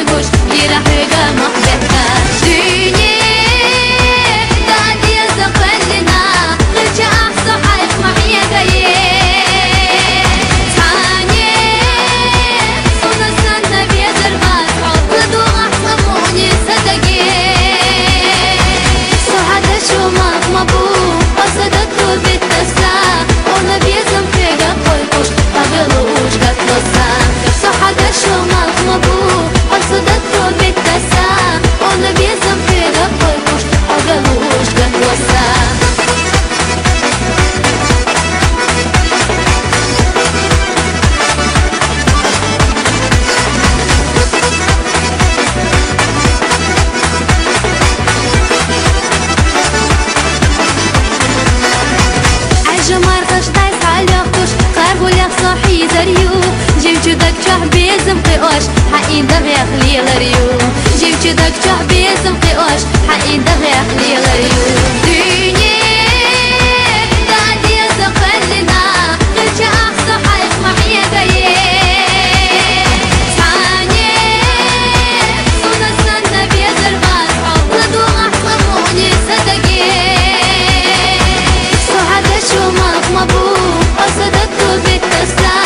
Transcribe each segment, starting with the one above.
تقوش يرح قامك بحكا ديني دادي زقلنا غيرك أحصى حيث معي قايل تاني صنع سنة بيدر بارحو لدو أحصموني صدقي سعادة شو مطمبو وصدقتو بالتسا وانا بيزم فيقا قلقوش أغلوش قتلصا سعادة شو مطمبو وصدقتو بالتسا وانا بيزم فيقا قلقوش أغلوش قتلصا عجمار قشطاي صالحوش قاربو لك صاحي زريو جيو جدك شح بيزم قيوش حقين دغي أخلي غريو جيو جدك شح بيزم قيوش حقين دغي أخلي غريو ديني دادي زقلنا غيرك أحصى حيث معي قايل تاني صنع سنة بيدر بارحو لدو أحصموني صدقي سعادة شو مطمبو وصدقتو بالتسا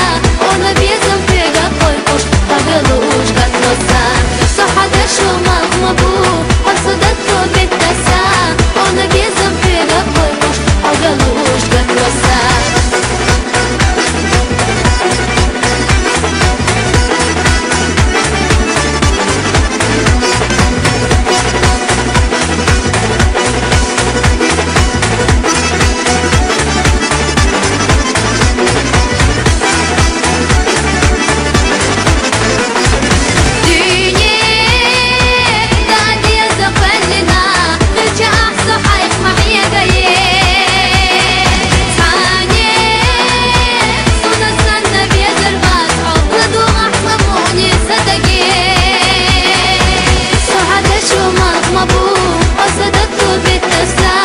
وانا بيزم فيقا قلقوش أغلوش قتلصا سعادة شو مطمبو وصدقتو بالتسا وانا بيزم فيقا قلقوش أغلوش قتلصا ديني دادي زقلنا غيرك أحصى حيث معي قايل تاني صنع سنة بيدر بارحو لدو أحصموني صدقي سعادة شو مطمبو وصدقتو بالتسا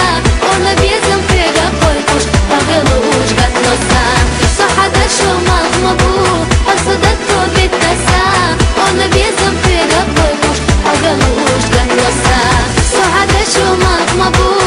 وانا بيزم فيقا قلقوش أغلوش قتلصا سعادة شو مطمبو وصدقتو بالتسا وانا بيزم فيقا قلقوش أغلوش قتلصا سعادة شو مطمبو